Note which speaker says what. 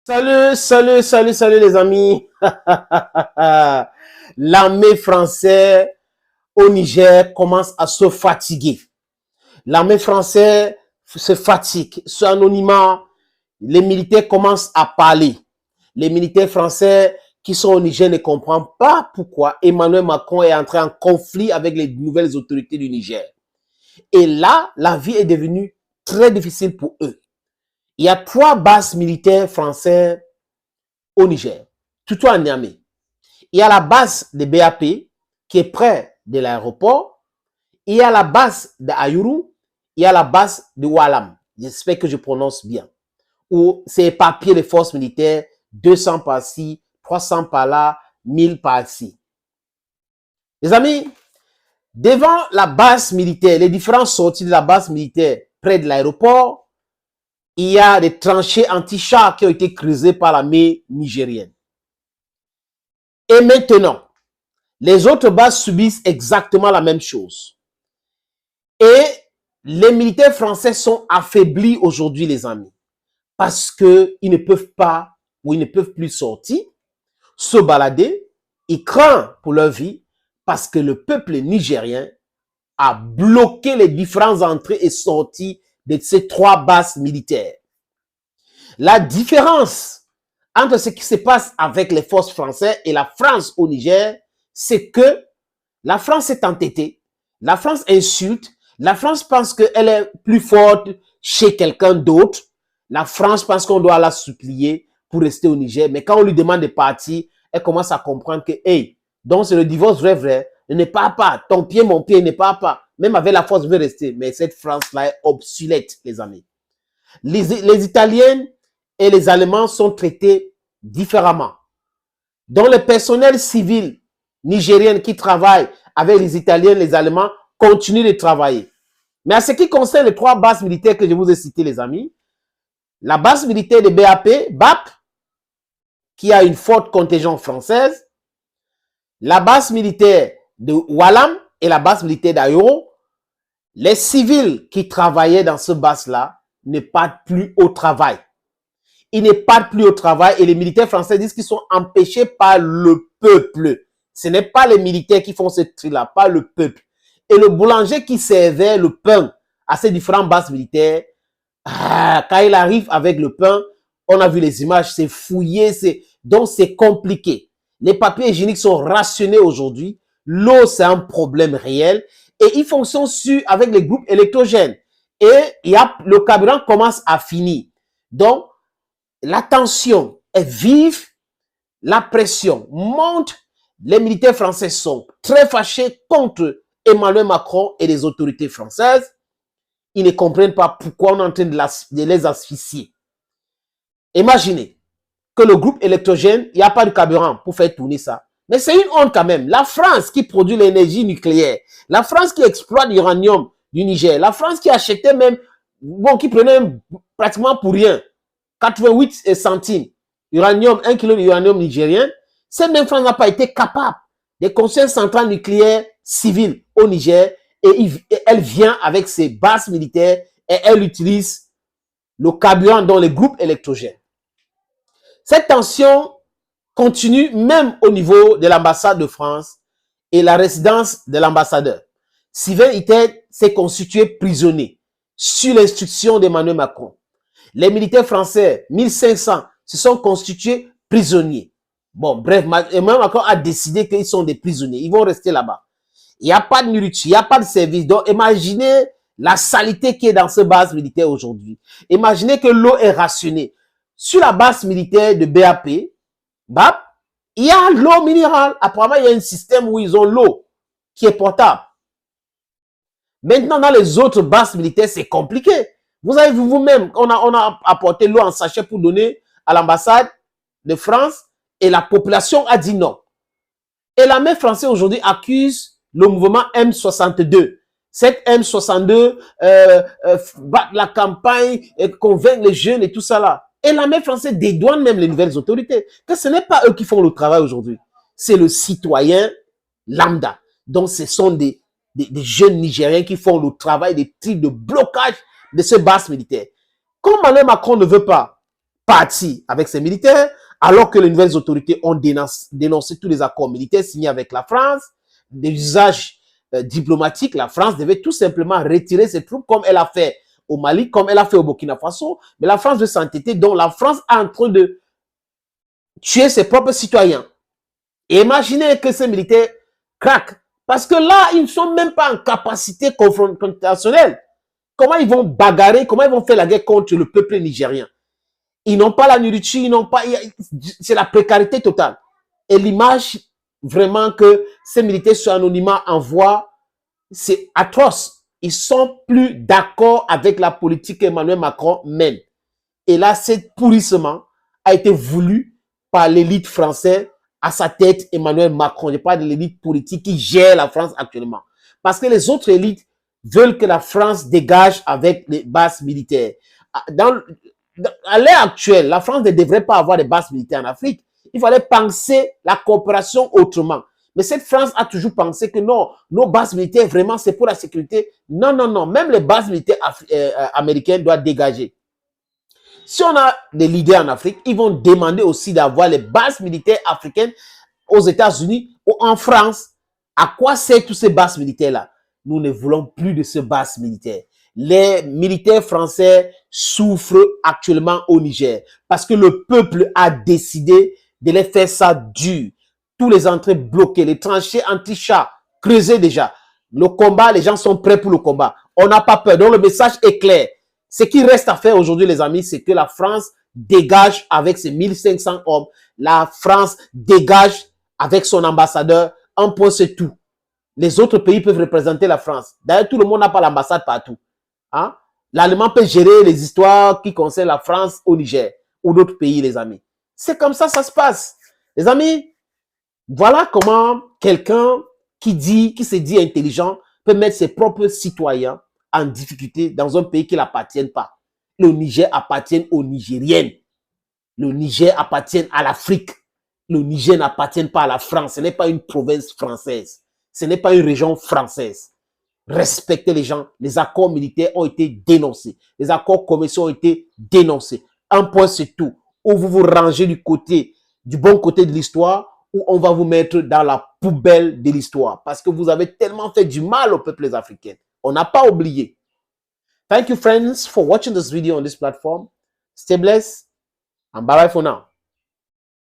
Speaker 1: Salut les amis. L'armée française au Niger commence à se fatiguer. L'armée française se fatigue. Sous anonymat, les militaires commencent à parler. Les militaires français qui sont au Niger ne comprennent pas pourquoi Emmanuel Macron est entré en conflit avec les nouvelles autorités du Niger. Et là, la vie est devenue très difficile pour eux. Il y a 3 bases militaires françaises au Niger, surtout à Niamey. Il y a la base de BAP qui est près de l'aéroport. Il y a la base d'Ayuru. Il y a la base de Walam. J'espère que je prononce bien. Où c'est éparpillé les forces militaires, 200 par-ci, 300 par-là, 1000 par-ci. Les amis, devant la base militaire, les différentes sorties de la base militaire près de l'aéroport, il y a des tranchées anti-chars qui ont été creusées par l'armée nigérienne. Et maintenant, les autres bases subissent exactement la même chose. Et les militaires français sont affaiblis aujourd'hui, les amis, parce qu'ils ne peuvent pas ou ils ne peuvent plus sortir, se balader. Ils craignent pour leur vie parce que le peuple nigérien a bloqué les différentes entrées et sorties de ces 3 bases militaires. La différence entre ce qui se passe avec les forces françaises et la France au Niger, c'est que la France est entêtée, la France insulte, la France pense qu'elle est plus forte chez quelqu'un d'autre, la France pense qu'on doit la supplier pour rester au Niger, mais quand on lui demande de partir, elle commence à comprendre que, hey, donc c'est le divorce vrai, ne part pas, ton pied, mon pied, ne part pas, même avec la force, veut rester, mais cette France-là est obsolète, les amis. Les Italiens et les Allemands sont traités différemment. Donc, le personnel civil nigérien qui travaille avec les Italiens et les Allemands continue de travailler. Mais à ce qui concerne les 3 bases militaires que je vous ai citées, les amis, la base militaire de BAP, qui a une forte contingent française, la base militaire de Walam et la base militaire d'Ayoro, les civils qui travaillaient dans ce base-là ne partent plus au travail. Ils ne partent plus au travail et les militaires français disent qu'ils sont empêchés par le peuple. Ce n'est pas les militaires qui font ce tri-là, pas le peuple. Et le boulanger qui servait le pain à ces différentes bases militaires, quand il arrive avec le pain, on a vu les images, c'est fouillé, donc c'est compliqué. Les papiers hygiéniques sont rationnés aujourd'hui. L'eau, c'est un problème réel. Et ils fonctionnent avec les groupes électrogènes. Et le carburant commence à finir. Donc, la tension est vive, la pression monte. Les militaires français sont très fâchés contre Emmanuel Macron et les autorités françaises. Ils ne comprennent pas pourquoi on est en train de les asphyxier. Imaginez que le groupe électrogène, il n'y a pas de carburant pour faire tourner ça. Mais c'est une honte quand même. La France qui produit l'énergie nucléaire, la France qui exploite l'uranium du Niger, la France qui achetait même, qui prenait pratiquement pour rien, 88 centimes, uranium, 1 kg d'uranium nigérien, cette même France n'a pas été capable de construire une centrale nucléaire civile au Niger et elle vient avec ses bases militaires et elle utilise le carburant dans les groupes électrogènes. Cette tension continue même au niveau de l'ambassade de France et la résidence de l'ambassadeur. Sylvain Itterd s'est constitué prisonnier sur l'instruction d'Emmanuel Macron. Les militaires français, 1500, se sont constitués prisonniers. Bon, bref, Emmanuel Macron a décidé qu'ils sont des prisonniers. Ils vont rester là-bas. Il n'y a pas de nourriture, il n'y a pas de service. Donc, imaginez la saleté qui est dans cette base militaire aujourd'hui. Imaginez que l'eau est rationnée. Sur la base militaire de BAP, il y a l'eau minérale. Apparemment, il y a un système où ils ont l'eau qui est potable. Maintenant, dans les autres bases militaires, c'est compliqué. Vous avez vu vous-même, on a apporté l'eau en sachet pour donner à l'ambassade de France et la population a dit non. Et l'armée française aujourd'hui accuse le mouvement M62. Cette M62 bat la campagne, convainc les jeunes et tout ça là. Et l'armée française dédouane même les nouvelles autorités. Que ce n'est pas eux qui font le travail aujourd'hui. C'est le citoyen lambda. Donc ce sont des jeunes Nigériens qui font le travail des tirs de blocage de ce base militaire. Comme Emmanuel Macron ne veut pas parti avec ses militaires, alors que les nouvelles autorités ont dénoncé tous les accords militaires signés avec la France, des usages diplomatiques. La France devait tout simplement retirer ses troupes comme elle a fait au Mali, comme elle a fait au Burkina Faso. Mais la France veut s'entêter, donc la France est en train de tuer ses propres citoyens. Et imaginez que ces militaires craquent. Parce que là, ils ne sont même pas en capacité confrontationnelle. Comment ils vont bagarrer, comment ils vont faire la guerre contre le peuple nigérien? Ils n'ont pas la nourriture, ils n'ont pas, c'est la précarité totale. Et l'image vraiment que ces militaires sont anonymement envoient, c'est atroce. Ils sont plus d'accord avec la politique qu'Emmanuel Macron mène. Et là, ce pourrissement a été voulu par l'élite française, à sa tête Emmanuel Macron. Je parle de l'élite politique qui gère la France actuellement. Parce que les autres élites veulent que la France dégage avec les bases militaires. À l'heure actuelle, la France ne devrait pas avoir de bases militaires en Afrique. Il fallait penser la coopération autrement. Mais cette France a toujours pensé que non, nos bases militaires, vraiment, c'est pour la sécurité. Non, non, non. Même les bases militaires américaines doivent dégager. Si on a des leaders en Afrique, ils vont demander aussi d'avoir les bases militaires africaines aux États-Unis ou en France. À quoi servent toutes ces bases militaires-là? Nous ne voulons plus de ces bases militaires. Les militaires français souffrent actuellement au Niger parce que le peuple a décidé de les faire ça dur. Tous les entrées bloquées, les tranchées anti-chars creusées déjà. Le combat, les gens sont prêts pour le combat. On n'a pas peur. Donc le message est clair. Ce qui reste à faire aujourd'hui, les amis, c'est que la France dégage avec ses 1500 hommes. La France dégage avec son ambassadeur. Un point, c'est tout. Les autres pays peuvent représenter la France. D'ailleurs, tout le monde n'a pas l'ambassade partout. Hein? L'Allemand peut gérer les histoires qui concernent la France au Niger ou d'autres pays, les amis. C'est comme ça se passe. Les amis, voilà comment quelqu'un qui se dit intelligent peut mettre ses propres citoyens en difficulté dans un pays qui n'appartient pas. Le Niger appartient aux Nigériennes. Le Niger appartient à l'Afrique. Le Niger n'appartient pas à la France. Ce n'est pas une province française. Ce n'est pas une région française. Respectez les gens. Les accords militaires ont été dénoncés. Les accords commerciaux ont été dénoncés. Un point, c'est tout. Ou vous vous rangez du bon côté de l'histoire, ou on va vous mettre dans la poubelle de l'histoire. Parce que vous avez tellement fait du mal aux peuples africains. On n'a pas oublié. Thank you, friends, for watching this video on this platform. Stay blessed and bye-bye for now.